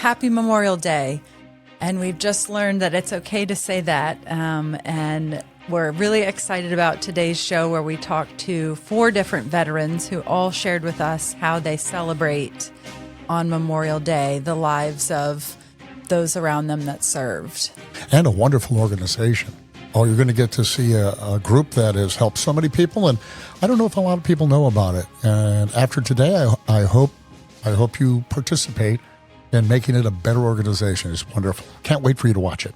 Happy Memorial Day. And we've just learned that it's okay to say that. And we're really excited about today's show where we talk to 4 different veterans who all shared with us how they celebrate on Memorial Day the lives of those around them that served. And a wonderful organization. Oh, you're going to get to see a group that has helped so many people, and I don't know if a lot of people know about it. And after today, I hope you participate in making it a better organization. It's wonderful. Can't wait for you to watch it.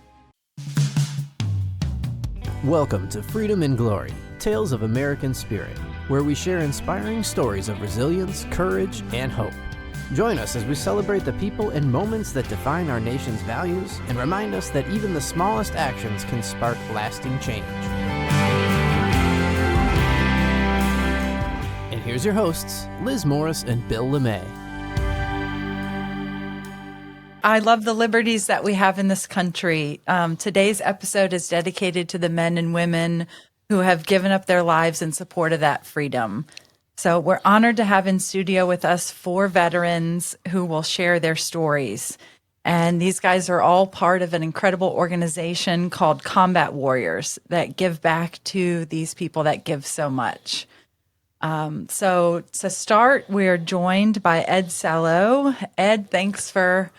Welcome to Freedom and Glory, Tales of American Spirit, where we share inspiring stories of resilience, courage, and hope. Join us as we celebrate the people and moments that define our nation's values and remind us that even the smallest actions can spark lasting change. And here's your hosts, Liz Morris and Bill LeMay. I love the liberties that we have in this country. Today's episode is dedicated to the men and women who have given up their lives in support of that freedom. So we're honored to have in studio with us 4 veterans who will share their stories. And these guys are all part of an incredible organization called Combat Warriors that give back to these people that give so much. So to start, we're joined by Ed Sallow. Ed, thanks for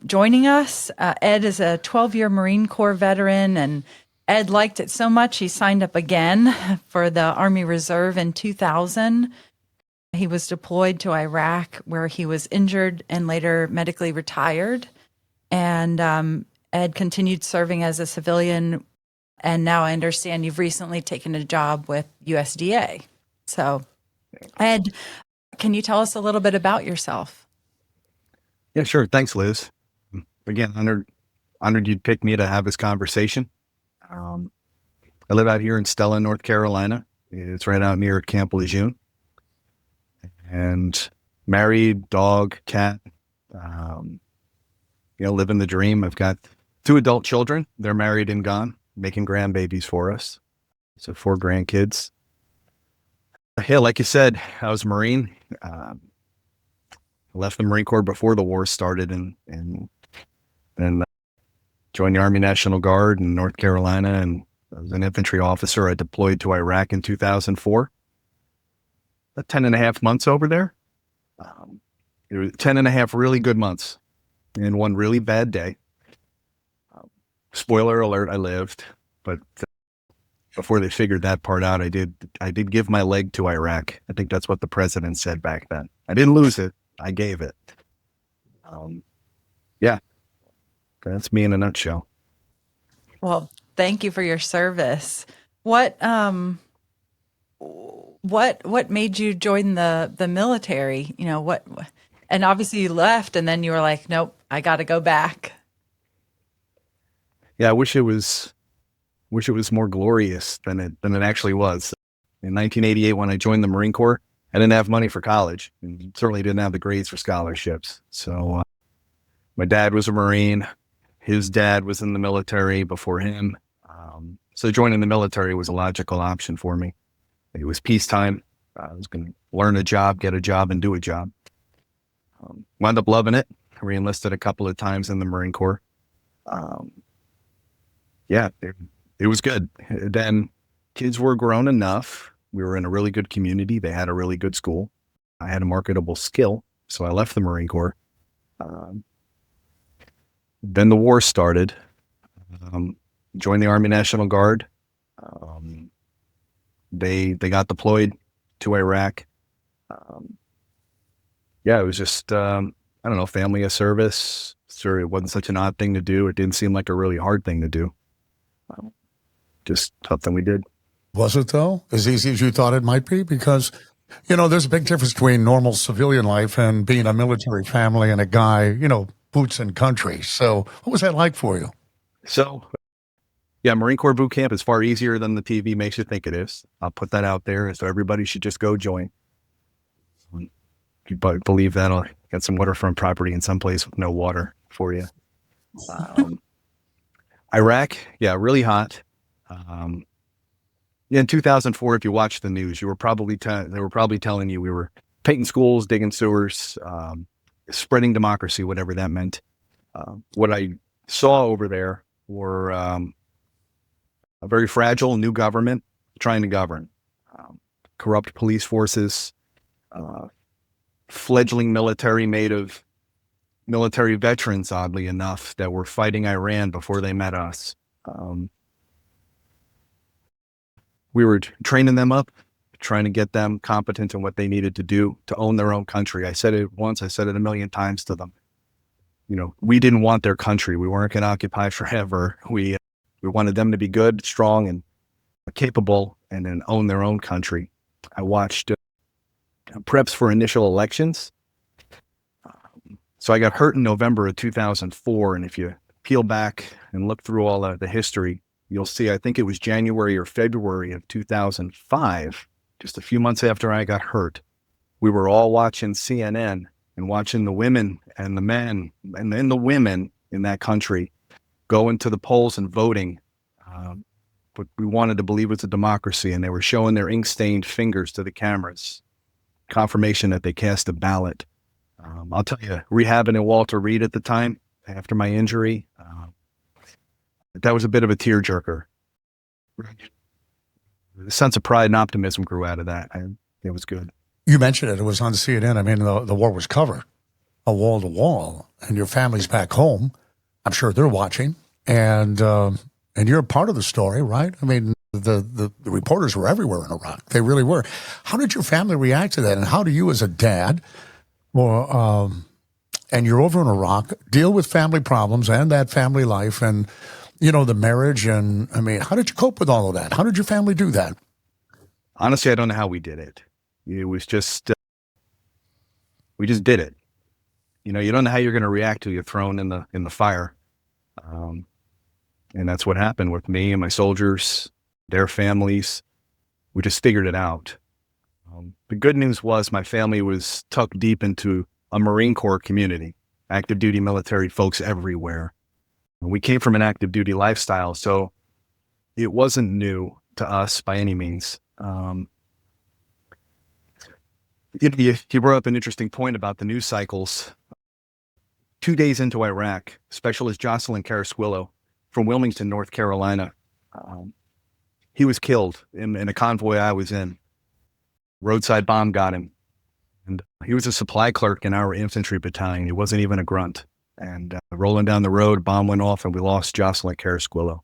joining us. Ed is a 12-year Marine Corps veteran, and Ed liked it so much he signed up again for the Army Reserve in 2000. He was deployed to Iraq where he was injured and later medically retired. And Ed continued serving as a civilian. And now I understand you've recently taken a job with USDA. So Ed, can you tell us a little bit about yourself? Yeah, sure. Thanks, Liz. Again, honored you'd pick me to have this conversation. I live out here in Stella, North Carolina. It's right out near Camp Lejeune. And married, dog, cat, living the dream. I've got 2 adult children. They're married and gone, making grandbabies for us. So 4 grandkids. Yeah, like you said, I was a Marine. I left the Marine Corps before the war started and then joined the Army National Guard in North Carolina, and I was an infantry officer. I deployed to Iraq in 2004. About 10 and a half months over there. It was 10 and a half really good months and 1 really bad day. Spoiler alert, I lived, but before they figured that part out, I did give my leg to Iraq. I think that's what the president said back then. I didn't lose it. I gave it. Yeah. That's me in a nutshell. Well, thank you for your service. What made you join the military? And obviously you left and then you were like, nope, I got to go back. Yeah, I wish it was more glorious than it actually was. In 1988, when I joined the Marine Corps, I didn't have money for college and certainly didn't have the grades for scholarships. So my dad was a Marine. His dad was in the military before him. So joining the military was a logical option for me. It was peacetime. I was going to learn a job, get a job, and do a job. Wound up loving it. I re-enlisted a couple of times in the Marine Corps. Yeah, it was good. Then kids were grown enough. We were in a really good community. They had a really good school. I had a marketable skill, so I left the Marine Corps. Then the war started. Joined the Army National Guard. They got deployed to Iraq. Yeah, it was just, family of service. Sure, it wasn't such an odd thing to do. It didn't seem like a really hard thing to do. Just something we did. Was it, though? As easy as you thought it might be? Because, there's a big difference between normal civilian life and being a military family and a guy, boots and country. So what was that like for you? So, yeah, Marine Corps boot camp is far easier than the TV makes you think it is. I'll put that out there. So everybody should just go join. If you believe that, I'll get some waterfront property in some place with no water for you. Iraq, yeah, really hot. In 2004, if you watched the news, you were probably they were probably telling you we were painting schools, digging sewers. spreading democracy, whatever that meant. What I saw over there were a very fragile new government trying to govern, corrupt police forces, fledgling military made of military veterans, oddly enough, that were fighting Iran before they met us. We were training them up, trying to get them competent in what they needed to do to own their own country. I said it once, I said it a million times to them. We didn't want their country. We weren't going to occupy forever. We wanted them to be good, strong, and capable, and then own their own country. I watched preps for initial elections. So I got hurt in November of 2004, and if you peel back and look through all the history, you'll see, I think it was January or February of 2005, just a few months after I got hurt, we were all watching CNN and watching the women and the men and then the women in that country go into the polls and voting. But we wanted to believe it was a democracy, and they were showing their ink-stained fingers to the cameras, confirmation that they cast a ballot. I'll tell you, rehabbing in Walter Reed at the time, after my injury, that was a bit of a tearjerker. The sense of pride and optimism grew out of that. It was good. You mentioned it. It was on CNN. I mean, the war was covered, wall to wall, and your family's back home. I'm sure they're watching, and you're a part of the story, right? I mean, the reporters were everywhere in Iraq. They really were. How did your family react to that, and how do you, as a dad, and you're over in Iraq, deal with family problems and that family life, and the marriage, and I mean, how did you cope with all of that? How did your family do that? Honestly, I don't know how we did it. It was just, we just did it. You don't know how you're going to react till you're thrown in the fire. And that's what happened with me and my soldiers, their families. We just figured it out. The good news was my family was tucked deep into a Marine Corps community, active duty military folks everywhere. We came from an active duty lifestyle, so it wasn't new to us by any means. You brought up an interesting point about the news cycles. 2 days into Iraq, Specialist Jocelyn Carasquillo from Wilmington, North Carolina, he was killed in a convoy I was in. Roadside bomb got him. And he was a supply clerk in our infantry battalion. He wasn't even a grunt. And rolling down the road, bomb went off, and we lost Jocelyn Carasquillo.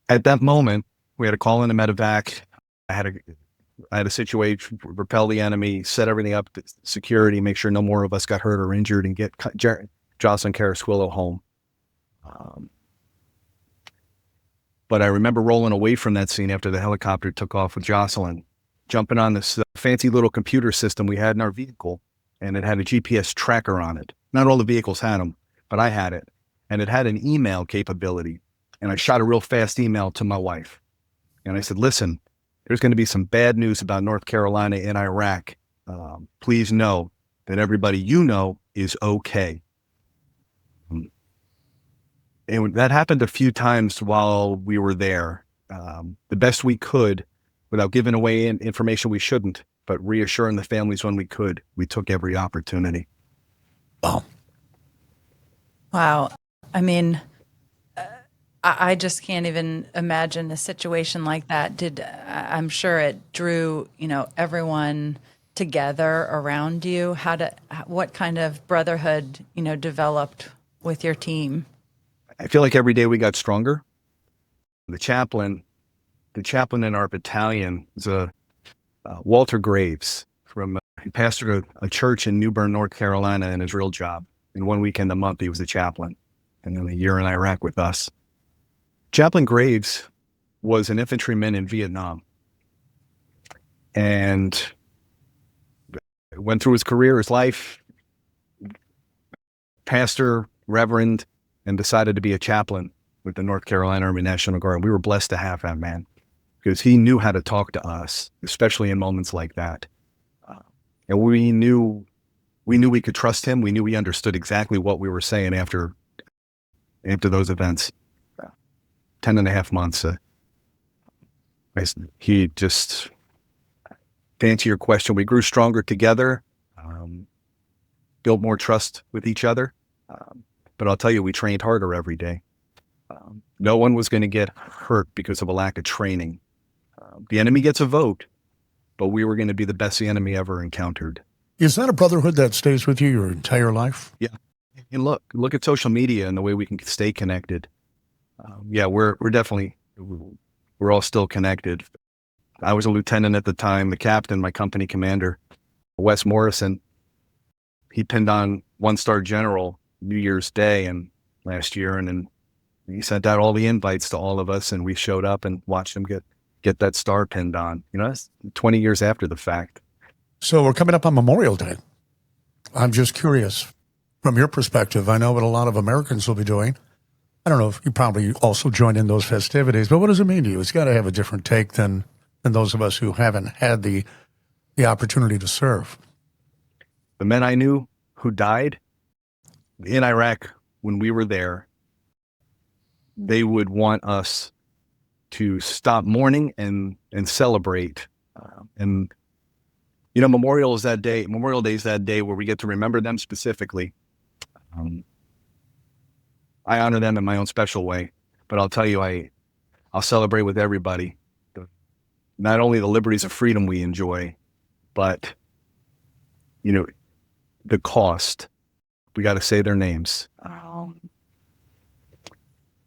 At that moment, we had to call in a medevac. I had a situation, repel the enemy, set everything up, security, make sure no more of us got hurt or injured, and get Jocelyn Carasquillo home. But I remember rolling away from that scene after the helicopter took off with Jocelyn, jumping on this fancy little computer system we had in our vehicle, and it had a GPS tracker on it. Not all the vehicles had them, but I had it. And it had an email capability. And I shot a real fast email to my wife. And I said, listen, there's going to be some bad news about North Carolina and Iraq. Please know that everybody is okay. And that happened a few times while we were there. The best we could, without giving away information we shouldn't, but reassuring the families when we could. We took every opportunity. Wow. I mean, I just can't even imagine a situation like that. I'm sure it drew, everyone together around you. What kind of brotherhood, developed with your team? I feel like every day we got stronger. The chaplain in our battalion is Walter Graves he pastored a church in New Bern, North Carolina in his real job. And 1 weekend a month, he was a chaplain. And then a year in Iraq with us. Chaplain Graves was an infantryman in Vietnam. And went through his career, his life, pastor, reverend, and decided to be a chaplain with the North Carolina Army National Guard. We were blessed to have that man because he knew how to talk to us, especially in moments like that. And we knew we could trust him. We knew he understood exactly what we were saying after those events. 10 and a half months. He just, to answer your question, we grew stronger together. built more trust with each other. But I'll tell you, we trained harder every day. No one was going to get hurt because of a lack of training. The enemy gets a vote, but we were going to be the best the enemy ever encountered. Is that a brotherhood that stays with you your entire life? Yeah. And look at social media and the way we can stay connected. We're definitely, we're all still connected. I was a lieutenant at the time. The captain, my company commander, Wes Morrison, he pinned on 1-star general New Year's Day and last year, and then he sent out all the invites to all of us, and we showed up and watched him get that star pinned on. That's 20 years after the fact. So we're coming up on Memorial Day. I'm just curious, from your perspective, I know what a lot of Americans will be doing. I don't know if you probably also join in those festivities, but what does it mean to you? It's got to have a different take than those of us who haven't had the opportunity to serve. The men I knew who died in Iraq when we were there, they would want us to stop mourning and celebrate. Memorial Day is that day where we get to remember them specifically. I honor them in my own special way, but I'll tell you, I'll celebrate with everybody. Not only the liberties of freedom we enjoy, but, the cost. We got to say their names.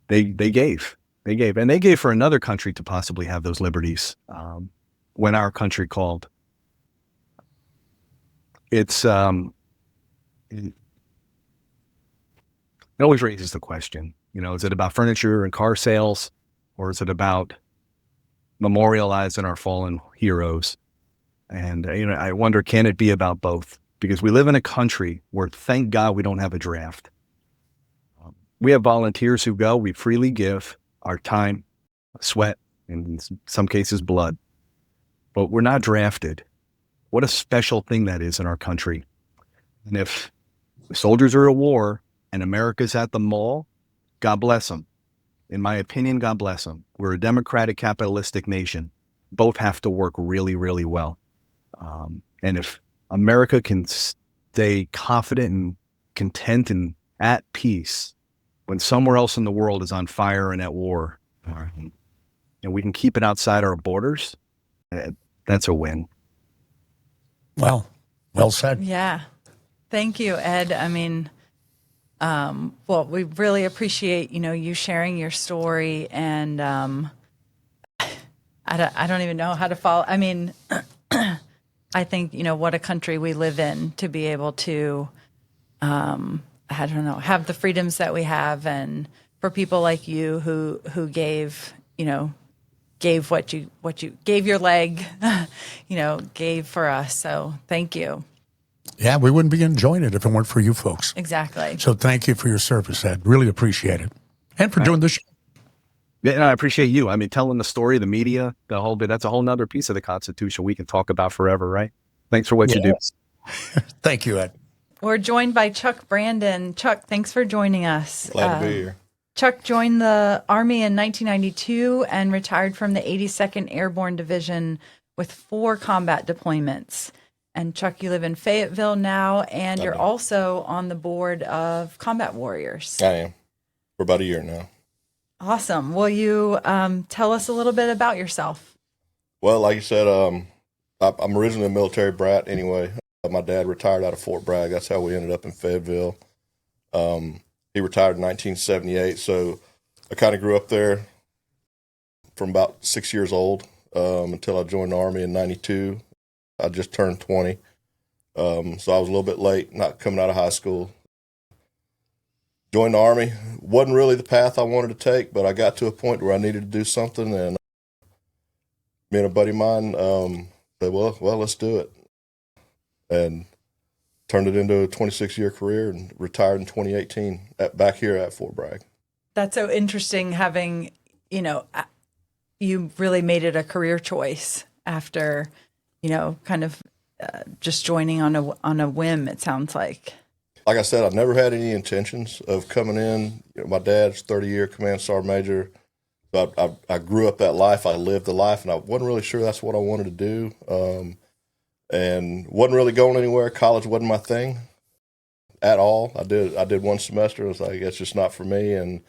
They gave, and they gave for another country to possibly have those liberties when our country called. It always raises the question, is it about furniture and car sales, or is it about memorializing our fallen heroes? And, I wonder, can it be about both? Because we live in a country where, thank God, we don't have a draft. We have volunteers who go, we freely give our time, sweat, and in some cases blood, but we're not drafted. What a special thing that is in our country. And if the soldiers are at war and America's at the mall, God bless them. In my opinion, God bless them. We're a democratic, capitalistic nation. Both have to work really, really well. And if America can stay confident and content and at peace when somewhere else in the world is on fire and at war, and we can keep it outside our borders, that's a win. Well said. Yeah. Thank you, Ed. I mean, we really appreciate, you sharing your story, and I don't even know how to follow. I mean, I think, what a country we live in to be able to, have the freedoms that we have, and for people like you who gave, gave what you gave your leg, gave for us. So thank you. Yeah, we wouldn't be enjoying it if it weren't for you folks. Exactly. So thank you for your service, Ed. Really appreciate it. And for doing this show. Yeah, and I appreciate you. I mean, telling the story, the media, the whole bit, that's a whole nother piece of the Constitution we can talk about forever, right? Thanks for what you do. Thank you, Ed. We're joined by Chuck Brandon. Chuck, thanks for joining us. Glad to be here. Chuck joined the Army in 1992 and retired from the 82nd Airborne Division with 4 combat deployments. And Chuck, you live in Fayetteville now, and you're also on the board of Combat Warriors. I am. For about a year now. Awesome. Will you tell us a little bit about yourself? Well, like you said, I'm originally a military brat anyway. My dad retired out of Fort Bragg. That's how we ended up in Fayetteville. He retired in 1978, so I kind of grew up there from about 6 years old until I joined the Army in 92. I just turned 20, so I was a little bit late, not coming out of high school. Joined the Army. Wasn't really the path I wanted to take, but I got to a point where I needed to do something, and me and a buddy of mine said, well, let's do it. And turned it into a 26-year career and retired in 2018 back here at Fort Bragg. That's so interesting having, you really made it a career choice after, kind of just joining on a whim, it sounds like. Like I said, I never had any intentions of coming in. My dad's 30-year command sergeant major. So I grew up that life. I lived the life, and I wasn't really sure that's what I wanted to do. and wasn't really going anywhere. College wasn't my thing at all. I did one semester. I was like, it's just not for me. And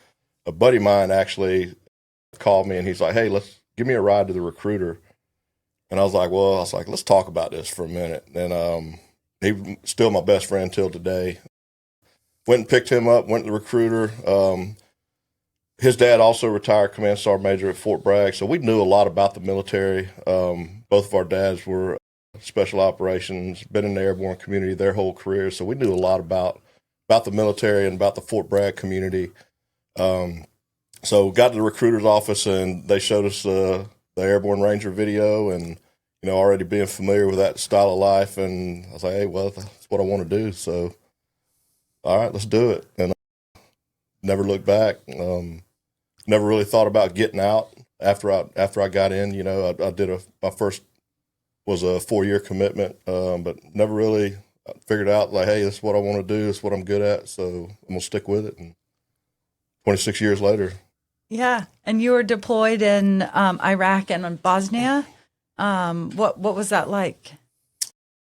a buddy of mine actually called me, and he's like, hey, let's give me a ride to the recruiter. And I was like, let's talk about this for a minute. And he's still my best friend till today. Went and picked him up, went to the recruiter. His dad also retired Command Sergeant Major at Fort Bragg, so we knew a lot about the military. Both of our dads were special operations, been in the airborne community their whole career, so we knew a lot about the military and about the Fort Bragg community. So got to the recruiter's office, and they showed us the Airborne Ranger video, and already being familiar with that style of life, and I was like, hey, well, that's what I want to do. So, all right, let's do it. And never looked back. Never really thought about getting out after I got in. I did my first was a 4-year commitment, but never really figured out like, hey, this is what I want to do. This is what I'm good at. So I'm gonna stick with it. And 26 years later. Yeah, and you were deployed in Iraq and in Bosnia. What was that like?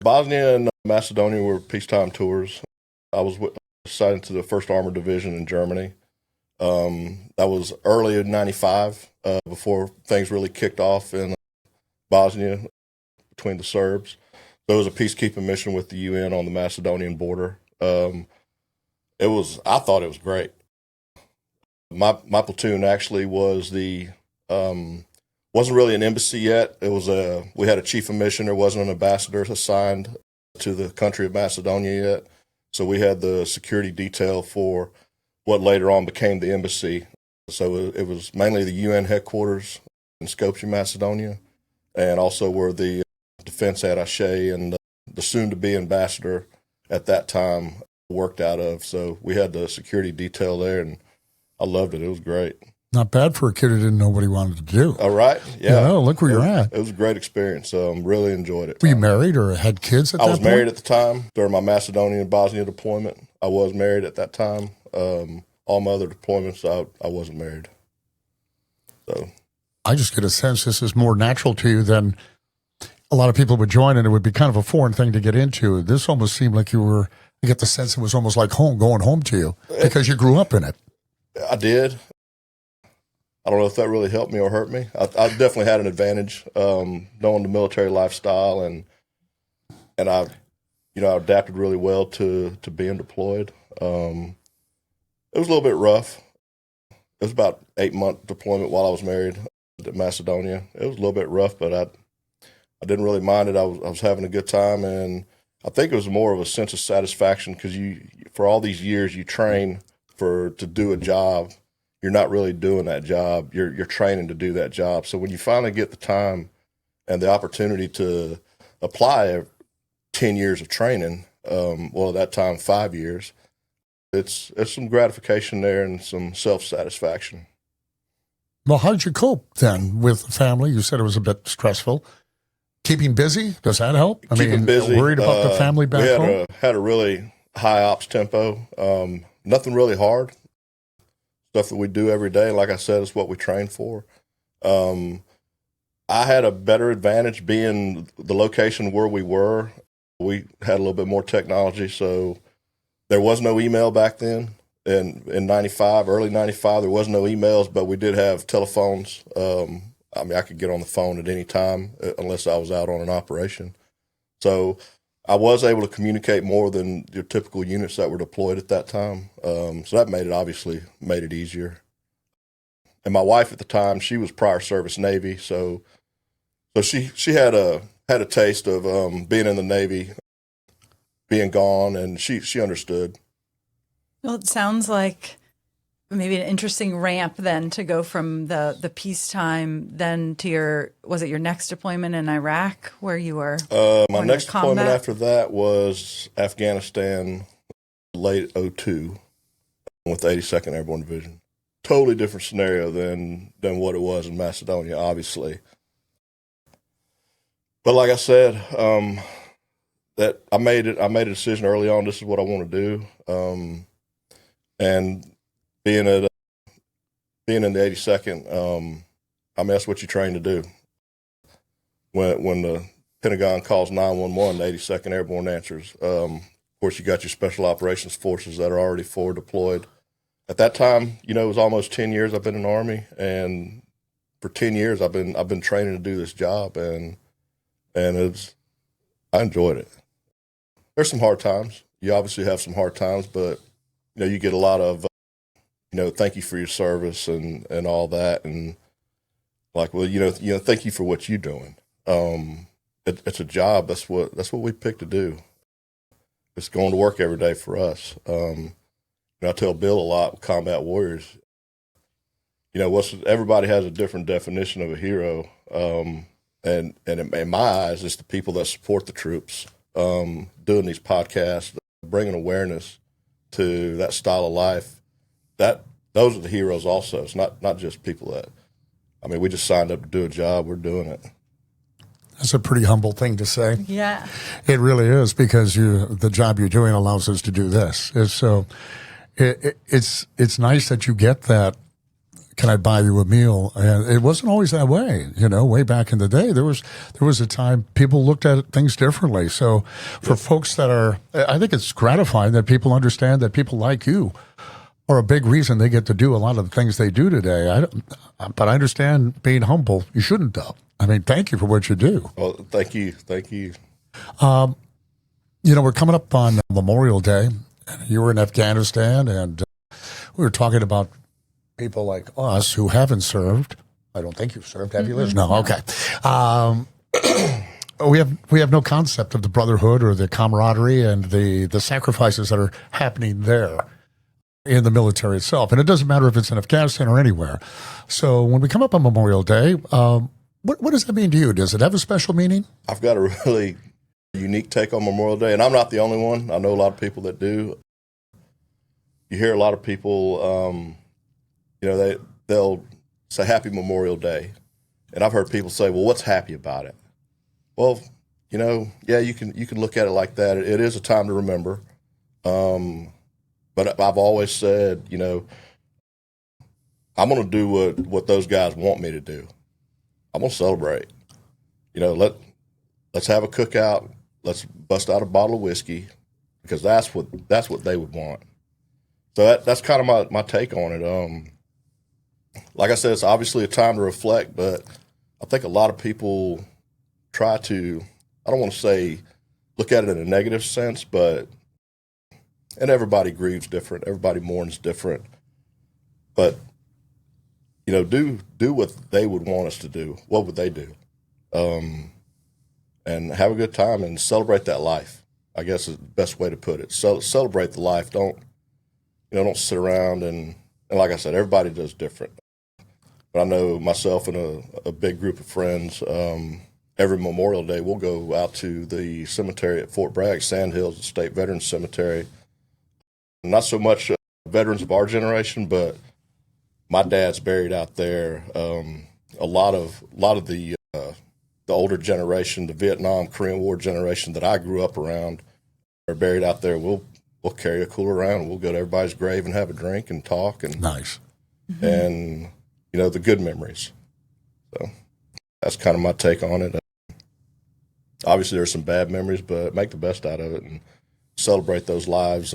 Bosnia and Macedonia were peacetime tours. I was assigned to the 1st Armored Division in Germany. That was early in '95, before things really kicked off in Bosnia between the Serbs. So it was a peacekeeping mission with the UN on the Macedonian border. I thought it was great. My platoon actually was wasn't really an embassy yet. It was we had a chief of mission. There wasn't an ambassador assigned to the country of Macedonia yet. So we had the security detail for what later on became the embassy. So it was mainly the UN headquarters in Skopje, Macedonia, and also where the defense attaché and the soon-to-be ambassador at that time worked out of. So we had the security detail there, and I loved it. It was great. Not bad for a kid who didn't know what he wanted to do. All right. Yeah. Look where you're at. It was a great experience. Really enjoyed it. Were you married or had kids at that point? I was married at the time. During my Macedonia and Bosnia deployment, I was married at that time. All my other deployments, I wasn't married. So I just get a sense this is more natural to you than a lot of people would join, and it would be kind of a foreign thing to get into. This almost seemed like I get the sense it was almost like going home to you because you grew up in it. I did. I don't know if that really helped me or hurt me. I definitely had an advantage, knowing the military lifestyle, and I adapted really well to being deployed. It was a little bit rough. It was about 8-month deployment while I was married to Macedonia. It was a little bit rough, but I didn't really mind it. I was having a good time, and I think it was more of a sense of satisfaction because for all these years you train to do a job. You're not really doing that job. You're training to do that job. So when you finally get the time and the opportunity to apply 10 years of training, at that time 5 years, it's some gratification there and some self-satisfaction. Well, how did you cope then with the family? You said it was a bit stressful. Keeping busy, does that help? Keeping busy. Worried about the family back home? We had a really high ops tempo. Nothing really hard. Stuff that we do every day. Like I said, it's what we train for. I had a better advantage being the location where we were. We had a little bit more technology, so there was no email back then. In '95, early '95, there was no emails, but we did have telephones. I could get on the phone at any time unless I was out on an operation. So I was able to communicate more than your typical units that were deployed at that time. So that obviously made it easier. And my wife at the time, she was prior service Navy, so she had a taste of being in the Navy, being gone, and she understood. Well, it sounds like maybe an interesting ramp then to go from the peacetime then to was it your next deployment in Iraq where you were? My next deployment after that was Afghanistan, late '02 with the 82nd Airborne Division. Totally different scenario than what it was in Macedonia, obviously. But like I said, that I made a decision early on. This is what I want to do, and being in the 82nd, that's what you train to do. When the Pentagon calls 911, the 82nd Airborne answers. Of course, you got your Special Operations Forces that are already forward deployed. At that time, it was almost 10 years I've been in the Army, and for 10 years I've been training to do this job, and I enjoyed it. There's some hard times. You obviously have some hard times, but you get a lot of thank you for your service and all that, and like, well, thank you for what you're doing. It's a job. That's what we picked to do. It's going to work every day for us. I tell Bill a lot with Combat Warriors. Everybody has a different definition of a hero, and in my eyes, it's the people that support the troops, doing these podcasts, bringing awareness to that style of life. Those are the heroes. Also, it's not just people that. We just signed up to do a job. We're doing it. That's a pretty humble thing to say. Yeah, it really is, because the job you're doing allows us to do this. It's nice that you get that. Can I buy you a meal? And it wasn't always that way. Way back in the day, there was a time people looked at things differently. So for folks I think it's gratifying that people understand that people like you are a big reason they get to do a lot of the things they do today. But I understand being humble. You shouldn't, though. Thank you for what you do. Well, thank you. Thank you. We're coming up on Memorial Day. You were in Afghanistan, and we were talking about people like us who haven't served. I don't think you've served, have you, Liz? No, okay. We have no concept of the brotherhood or the camaraderie and the sacrifices that are happening there in the military itself. And it doesn't matter if it's in Afghanistan or anywhere. So when we come up on Memorial Day, what does that mean to you? Does it have a special meaning? I've got a really unique take on Memorial Day, and I'm not the only one. I know a lot of people that do. You hear a lot of people, they'll say Happy Memorial Day. And I've heard people say, well, what's happy about it? Well, yeah, you can look at it like that. It is a time to remember. But I've always said, I'm going to do what those guys want me to do. I'm going to celebrate. Let's have a cookout. Let's bust out a bottle of whiskey, because that's what they would want. So that's kind of my take on it. Like I said, it's obviously a time to reflect, but I think a lot of people try to, I don't want to say look at it in a negative sense, and everybody grieves different. Everybody mourns different. But, do what they would want us to do. What would they do? And have a good time and celebrate that life, I guess is the best way to put it. So celebrate the life. Don't sit around and like I said, everybody does different. But I know myself and a big group of friends, every Memorial Day, we'll go out to the cemetery at Fort Bragg, Sandhills, the State Veterans Cemetery. Not so much veterans of our generation, but my dad's buried out there. A lot of the older generation, the Vietnam, Korean War generation that I grew up around, are buried out there. We'll carry a cooler around, and we'll go to everybody's grave and have a drink and talk. And nice. Mm-hmm. And, the good memories. So that's kind of my take on it. Obviously, there's some bad memories, but make the best out of it and celebrate those lives.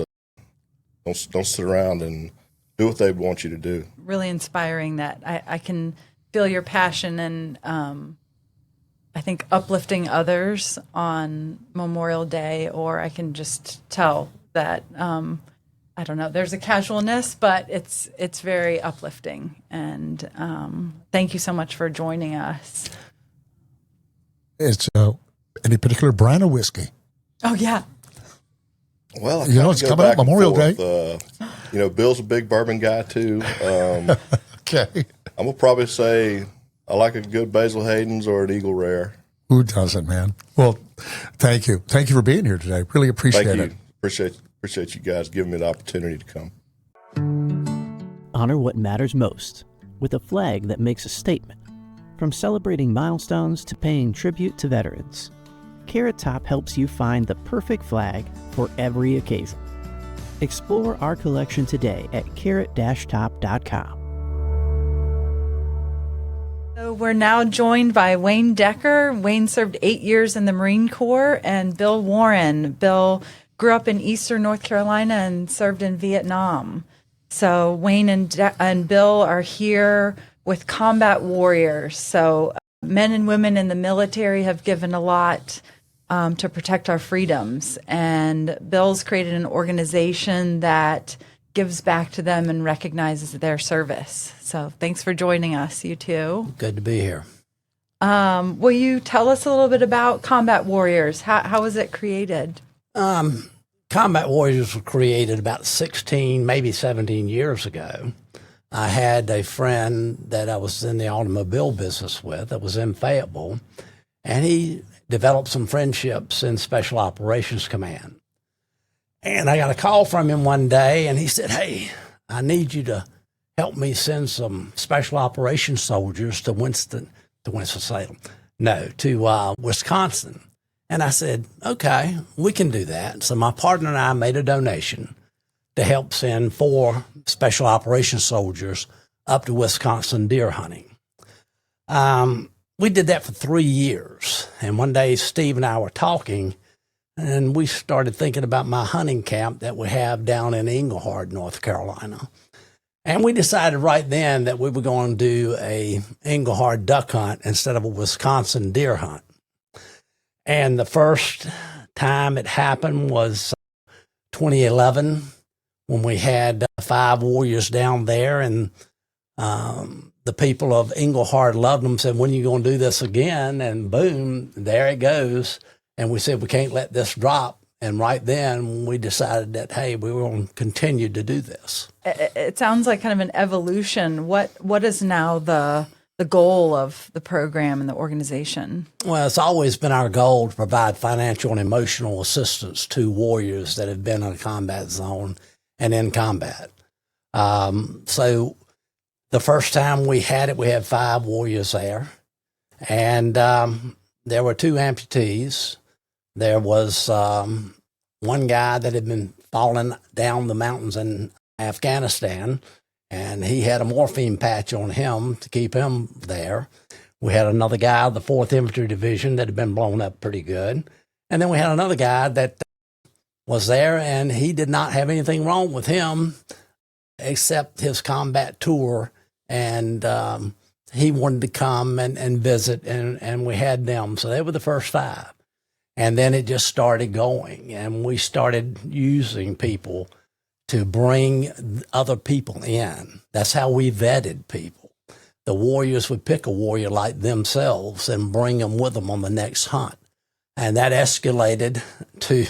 Don't sit around and do what they want you to do. Really inspiring that. I can feel your passion and I think uplifting others on Memorial Day, or I can just tell that, I don't know, there's a casualness, but it's very uplifting. And thank you so much for joining us. It's any particular brand of whiskey? Oh, yeah. Well, it's coming up Memorial Day. Bill's a big bourbon guy too. Okay. I'm gonna probably say I like a good Basil Hayden's or an Eagle Rare. Who doesn't, man? Well, thank you. Thank you for being here today. Really appreciate it. Appreciate you guys giving me the opportunity to come. Honor what matters most with a flag that makes a statement. From celebrating milestones to paying tribute to veterans, Carrot Top helps you find the perfect flag for every occasion. Explore our collection today at carrot-top.com. So So we're now joined by Wayne Decker. Wayne served 8 years in the Marine Corps, and Bill Warren. Bill grew up in Eastern North Carolina and served in Vietnam. So Wayne and Bill are here with combat warriors. So men and women in the military have given a lot to protect our freedoms. And Bill's created an organization that gives back to them and recognizes their service. So thanks for joining us, you two. Good to be here. Will you tell us a little bit about Combat Warriors? How was it created? Combat Warriors were created about 16, maybe 17 years ago. I had a friend that I was in the automobile business with that was in Fayetteville, and he developed some friendships in Special Operations Command. And I got a call from him one day, and he said, "Hey, I need you to help me send some Special Operations soldiers to Winston-Salem. No, to Wisconsin." And I said, "Okay, we can do that." So my partner and I made a donation to help send 4 Special Operations soldiers up to Wisconsin deer hunting. We did that for 3 years. And one day, Steve and I were talking, and we started thinking about my hunting camp that we have down in Englehart, North Carolina. And we decided right then that we were going to do a Englehart duck hunt instead of a Wisconsin deer hunt. And the first time it happened was 2011, when we had 5 warriors down there, and the people of Englehart loved them, said, "When are you going to do this again?" And boom, there it goes. And we said, we can't let this drop. And right then we decided that, hey, we were going to continue to do this. It sounds like kind of an evolution. What is now the goal of the program and the organization? Well, it's always been our goal to provide financial and emotional assistance to warriors that have been in a combat zone and in combat. So the first time we had it, we had 5 warriors there. And there were 2 amputees. There was one guy that had been falling down the mountains in Afghanistan, and he had a morphine patch on him to keep him there. We had another guy of the 4th Infantry Division that had been blown up pretty good. And then we had another guy that was there, and he did not have anything wrong with him except his combat tour. And he wanted to come and visit, and we had them. So they were the first 5. And then it just started going, and we started using people to bring other people in. That's how we vetted people. The warriors would pick a warrior like themselves and bring them with them on the next hunt. And that escalated to,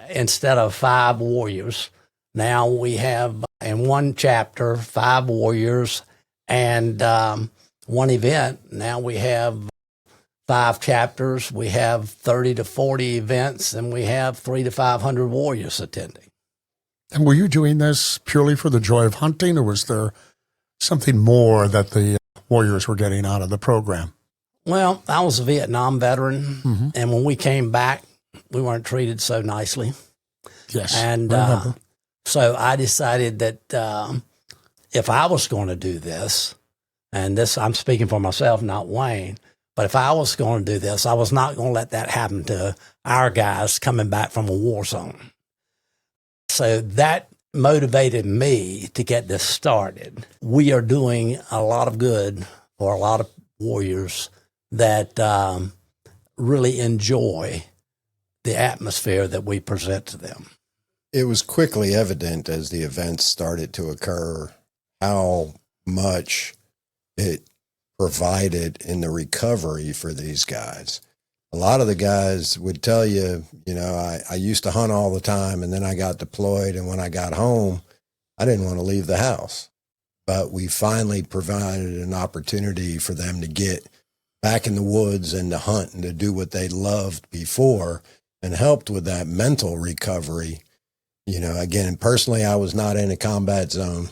instead of 5 warriors, now we have in one chapter 5 warriors, and one event. Now we have 5 chapters, we have 30 to 40 events, and we have 300 to 500 warriors attending. And were you doing this purely for the joy of hunting, or was there something more that the warriors were getting out of the program? Well, I was a Vietnam veteran, and when we came back, we weren't treated so nicely. Yes, and I remember. So I decided that if I was going to do this, and this I'm speaking for myself, not Wayne, but if I was going to do this, I was not going to let that happen to our guys coming back from a war zone. So that motivated me to get this started. We are doing a lot of good for a lot of warriors that really enjoy the atmosphere that we present to them. It was quickly evident as the events started to occur how much it provided in the recovery for these guys. A lot of the guys would tell you, I used to hunt all the time, and then I got deployed, and when I got home, I didn't want to leave the house. But we finally provided an opportunity for them to get back in the woods and to hunt and to do what they loved before, and helped with that mental recovery. Again, personally, I was not in a combat zone,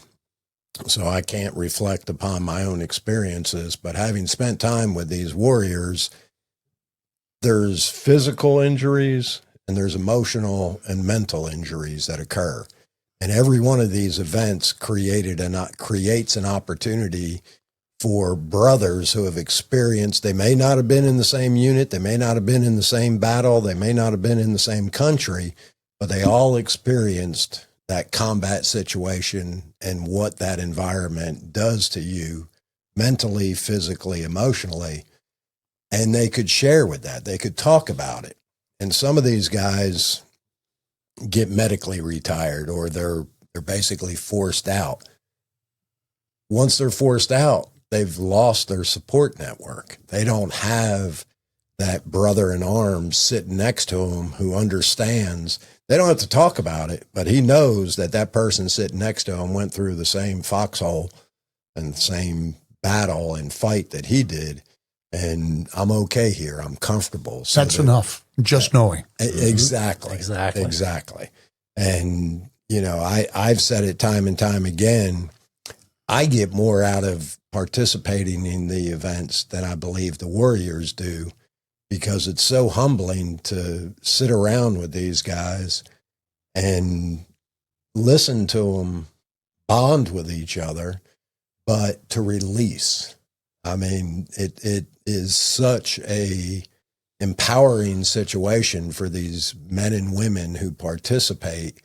so I can't reflect upon my own experiences, but having spent time with these warriors, there's physical injuries and there's emotional and mental injuries that occur. And every one of these events creates an opportunity for brothers who have experienced, they may not have been in the same unit, they may not have been in the same battle, they may not have been in the same country, but they all experienced that combat situation and what that environment does to you mentally, physically, emotionally. And they could share with that. They could talk about it. And some of these guys get medically retired, or they're basically forced out. Once they're forced out, they've lost their support network. They don't have that brother in arms sitting next to them who understands. They don't have to talk about it, but he knows that that person sitting next to him went through the same foxhole and the same battle and fight that he did. And I'm okay here. I'm comfortable. So That's enough. Just knowing. Exactly. And, you know, I've said it time and time again, I get more out of participating in the events than I believe the Warriors do, because it's so humbling to sit around with these guys and listen to them bond with each other, but to release. I mean, it is such a empowering situation for these men and women who participate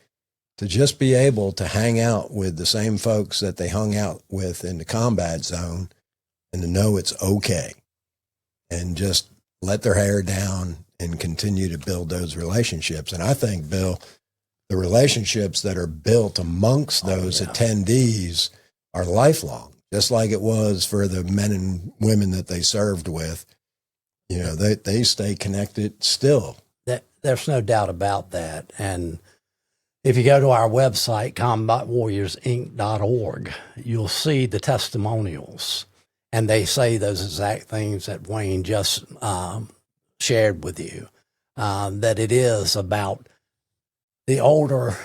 to just be able to hang out with the same folks that they hung out with in the combat zone and to know it's okay and just let their hair down and continue to build those relationships. And I think, Bill, the relationships that are built amongst those attendees are lifelong, just like it was for the men and women that they served with. You know, they stay connected still. There's no doubt about that. And if you go to our website, combatwarriorsinc.org, you'll see the testimonials. And they say those exact things that Wayne just shared with you, that it is about the older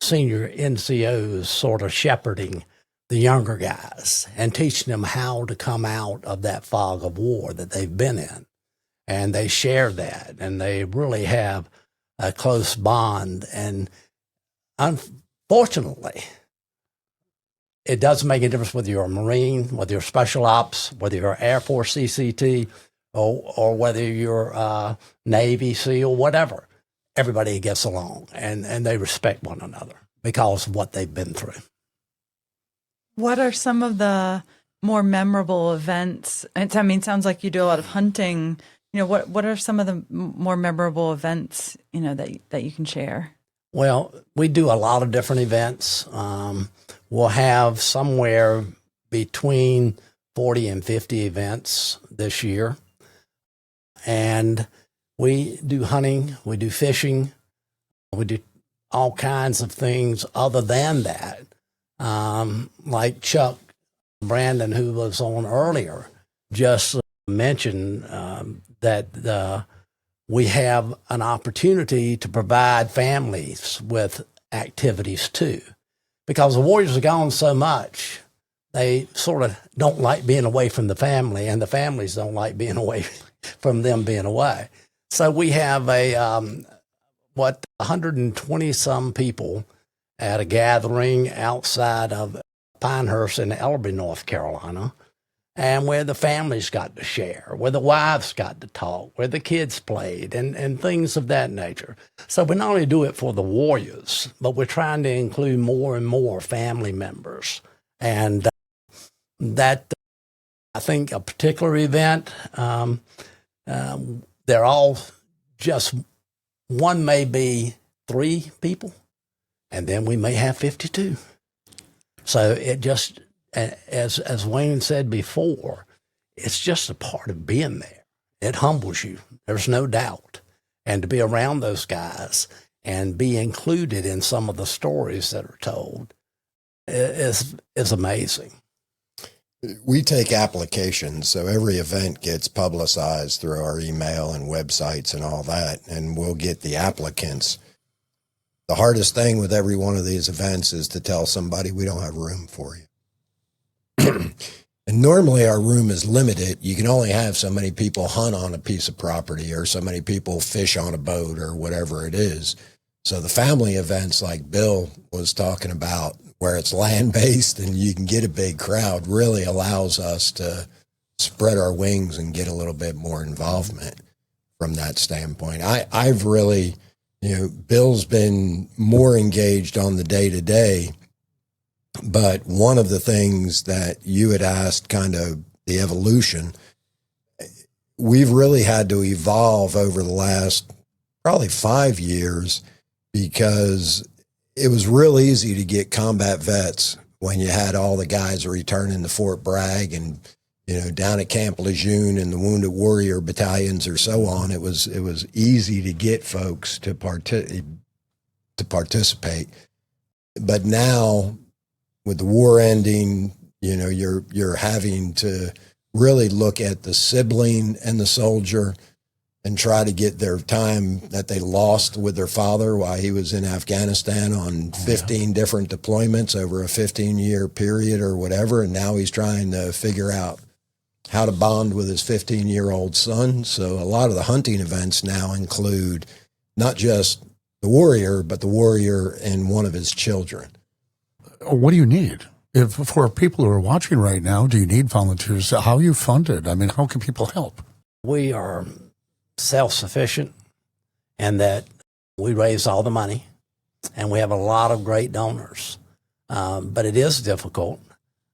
senior NCOs sort of shepherding the younger guys and teaching them how to come out of that fog of war that they've been in. And they share that, and they really have a close bond. And unfortunately, it doesn't make a difference whether you're a Marine, whether you're Special Ops, whether you're Air Force CCT, or whether you're Navy, SEAL, whatever. Everybody gets along, and they respect one another because of what they've been through. What are some of the more memorable events? I mean, it sounds like you do a lot of hunting. You know, what are some of the more memorable events, you know, that you can share? Well, we do a lot of different events. We'll have somewhere between 40 and 50 events this year. And we do hunting, we do fishing, we do all kinds of things other than that. Like Chuck Brandon, who was on earlier, just mentioned that we have an opportunity to provide families with activities too. Because the Warriors are gone so much, they sort of don't like being away from the family, and the families don't like being away from them being away. So we have 120 some people at a gathering outside of Pinehurst in Elby, North Carolina, and where the families got to share, where the wives got to talk, where the kids played, and things of that nature. So we not only do it for the Warriors, but we're trying to include more and more family members. And that, I think, a particular event, they're all just, one may be 3 people, and then we may have 52. So it just, as Wayne said before, it's just a part of being there. It humbles you. There's no doubt. And to be around those guys and be included in some of the stories that are told is amazing. We take applications, so every event gets publicized through our email and websites and all that, and we'll get the applicants. The hardest thing with every one of these events is to tell somebody we don't have room for you. And normally our room is limited. You can only have so many people hunt on a piece of property or so many people fish on a boat or whatever it is. So the family events like Bill was talking about, where it's land-based and you can get a big crowd, really allows us to spread our wings and get a little bit more involvement from that standpoint. I've really, Bill's been more engaged on the day-to-day, but one of the things that you had asked, kind of the evolution, we've really had to evolve over the last probably 5 years, because it was real easy to get combat vets when you had all the guys returning to Fort Bragg and, down at Camp Lejeune and the Wounded Warrior battalions or so on. It was easy to get folks to participate. But now with the war ending, you're having to really look at the sibling and the soldier and try to get their time that they lost with their father while he was in Afghanistan on 15 different deployments over a 15-year period or whatever. And now he's trying to figure out how to bond with his 15-year-old son. So a lot of the hunting events now include not just the warrior, but the warrior and one of his children. What do you need? If for people who are watching right now, do you need volunteers? How are you funded? I mean, how can people help? We are self-sufficient, and that we raise all the money, and we have a lot of great donors. But it is difficult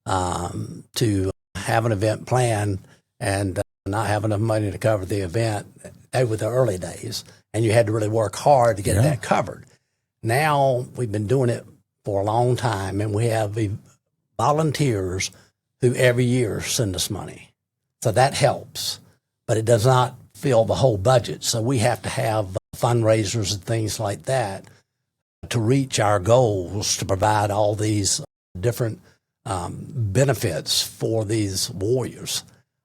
to have an event planned and not have enough money to cover the event. They were the early days, and you had to really work hard to get that covered. Now we've been doing it for a long time, and we have volunteers who every year send us money. So that helps, but it does not fill the whole budget. So we have to have fundraisers and things like that to reach our goals, to provide all these different benefits for these warriors.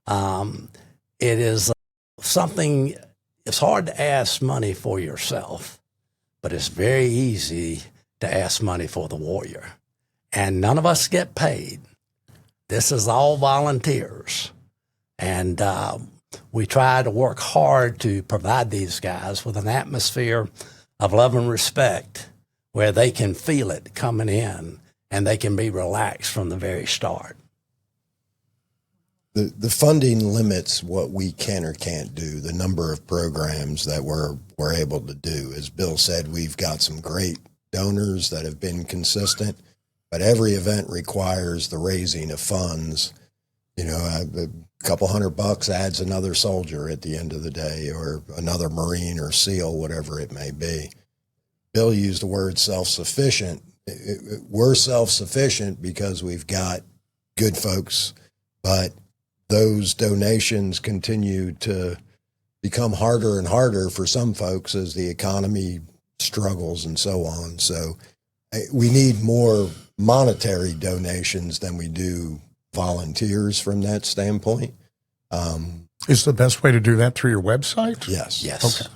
It is something, it's hard to ask money for yourself, but it's very easy to ask money for the warrior. And none of us get paid. This is all volunteers. And we try to work hard to provide these guys with an atmosphere of love and respect where they can feel it coming in and they can be relaxed from the very start. The funding limits what we can or can't do, the number of programs that we're able to do. As Bill said, we've got some great donors that have been consistent, but every event requires the raising of funds. A couple $100 adds another soldier at the end of the day, or another Marine or SEAL, whatever it may be. Bill used the word self-sufficient. We're self-sufficient because we've got good folks, but those donations continue to become harder and harder for some folks as the economy struggles and so on. So we need more monetary donations than we do volunteers from that standpoint. Is the best way to do that through your website? Yes. Yes. Okay.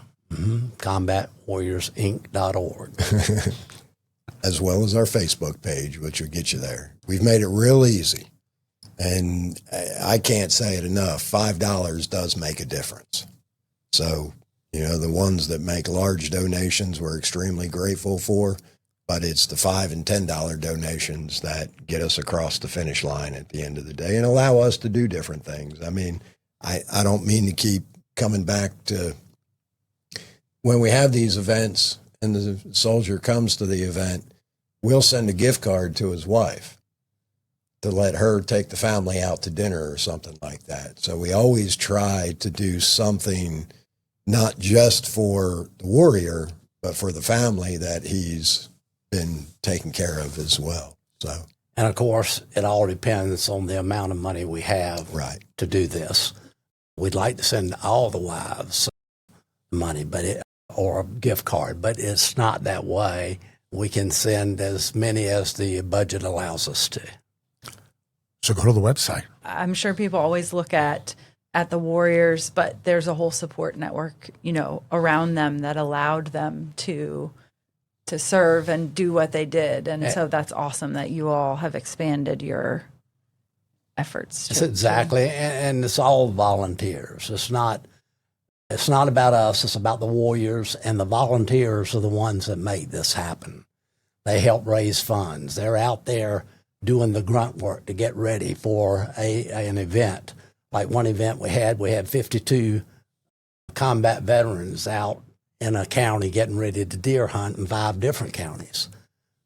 CombatWarriorsInc.org. As well as our Facebook page, which will get you there. We've made it real easy. And I can't say it enough. $5 does make a difference. So, the ones that make large donations we're extremely grateful for, but it's the $5 and $10 donations that get us across the finish line at the end of the day and allow us to do different things. I mean, I don't mean to keep coming back to when we have these events and the soldier comes to the event, we'll send a gift card to his wife to let her take the family out to dinner or something like that. So we always try to do something not just for the warrior, but for the family that he's been taken care of as well. So, and of course, it all depends on the amount of money we have to do this. We'd like to send all the wives money, or a gift card, but it's not that way. We can send as many as the budget allows us to. So go to the website. I'm sure people always look at the warriors, but there's a whole support network, around them that allowed them to serve and do what they did. And so that's awesome that you all have expanded your efforts. Exactly. And it's all volunteers. It's not It's not about us, it's about the warriors, and the volunteers are the ones that make this happen. They help raise funds. They're out there doing the grunt work to get ready for an event. Like one event we had 52 combat veterans out in a county getting ready to deer hunt in 5 different counties.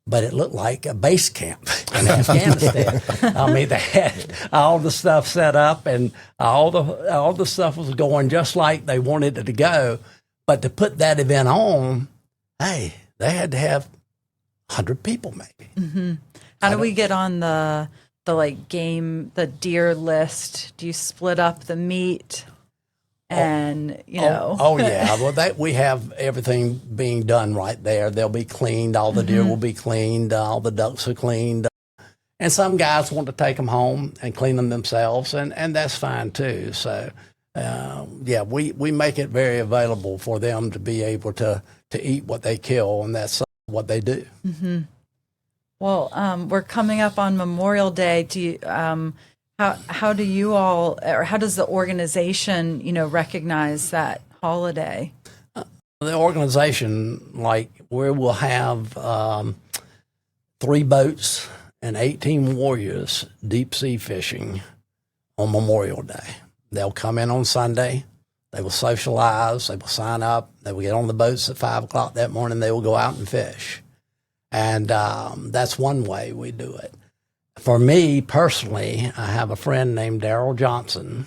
But it looked like a base camp in Afghanistan. I mean, they had all the stuff set up, and all the stuff was going just like they wanted it to go. But to put that event on, hey, they had to have 100 people maybe. Mm-hmm. How do we get on the deer list? Do you split up the meat? And oh yeah, well we have everything being done right there. They'll be cleaned, all the deer will be cleaned, all the ducks are cleaned, and some guys want to take them home and clean them themselves, and that's fine too. So we make it very available for them to be able to eat what they kill, and that's what they do. Mm-hmm. Well, we're coming up on Memorial Day. Do you how do you all, or how does the organization, recognize that holiday? The organization, we will have 3 boats and 18 warriors deep sea fishing on Memorial Day. They'll come in on Sunday. They will socialize. They will sign up. They will get on the boats at 5 o'clock that morning. They will go out and fish. And that's one way we do it. For me personally, I have a friend named Daryl Johnson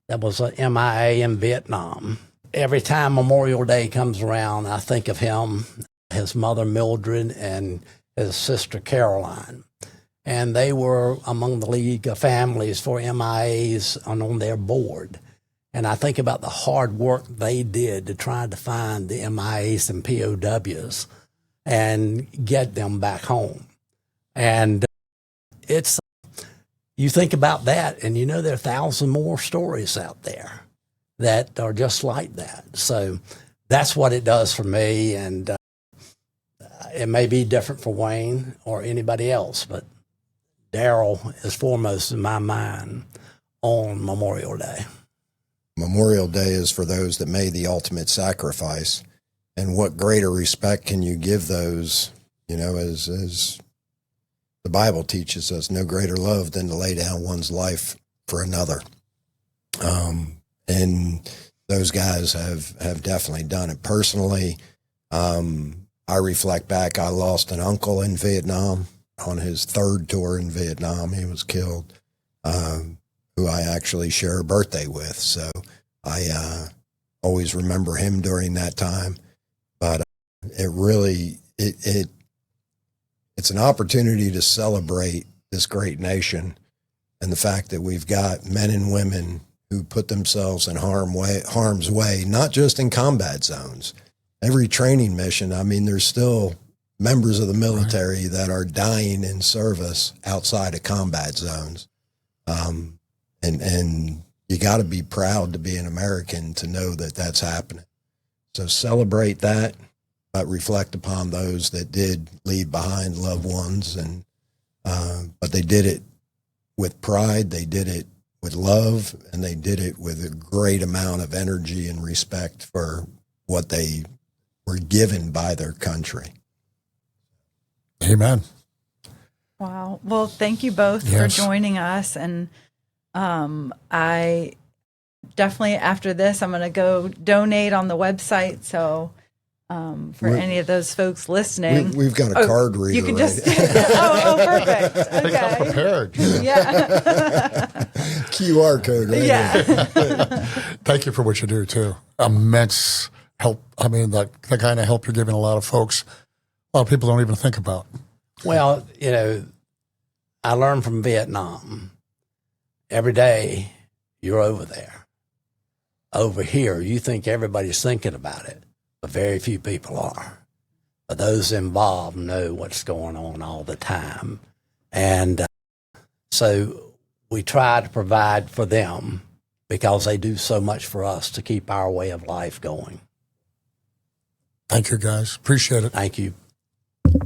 that was a MIA in Vietnam. Every time Memorial Day comes around, I think of him, his mother Mildred, and his sister Caroline. And they were among the League of Families for MIAs on their board. And I think about the hard work they did to try to find the MIAs and POWs and get them back home. And you think about that, and there are 1,000 more stories out there that are just like that. So that's what it does for me, and it may be different for Wayne or anybody else, but Daryl is foremost in my mind on Memorial Day. Memorial Day is for those that made the ultimate sacrifice. And what greater respect can you give those, as the Bible teaches us, no greater love than to lay down one's life for another. And those guys have definitely done it. Personally, I reflect back, I lost an uncle in Vietnam on his 3rd tour in Vietnam. He was killed, who I actually share a birthday with. So I always remember him during that time. But it really, it's an opportunity to celebrate this great nation and the fact that we've got men and women who put themselves in harm's way, not just in combat zones. Every training mission, there's still members of the military that are dying in service outside of combat zones. And you got to be proud to be an American to know that that's happening. So celebrate that, but reflect upon those that did leave behind loved ones, and but they did it with pride, they did it with love, and they did it with a great amount of energy and respect for what they were given by their country. Amen. Wow. Well, thank you both for joining us, and I definitely, after this, I'm going to go donate on the website. So for any of those folks listening, we've got a card reader. You can just perfect. Okay. They come prepared. Yeah. QR code. Right. Yeah. Thank you for what you do too. Immense help. The kind of help you're giving a lot of folks, a lot of people don't even think about. Well, I learned from Vietnam. Every day you're over there. Over here, you think everybody's thinking about it, but very few people are. But those involved know what's going on all the time. And so we try to provide for them because they do so much for us to keep our way of life going. Thank you, guys. Appreciate it. Thank you.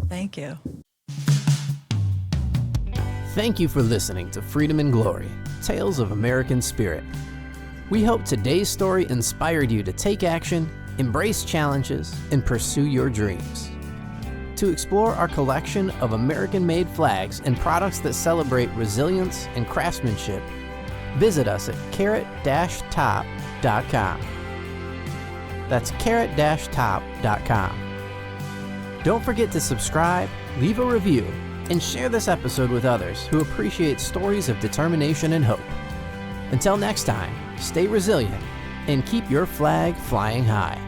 Thank you. Thank you for listening to Freedom and Glory, Tales of American Spirit. We hope today's story inspired you to take action, embrace challenges, and pursue your dreams. To explore our collection of American-made flags and products that celebrate resilience and craftsmanship, visit us at carrot-top.com. That's carrot-top.com. Don't forget to subscribe, leave a review, and share this episode with others who appreciate stories of determination and hope. Until next time, stay resilient and keep your flag flying high.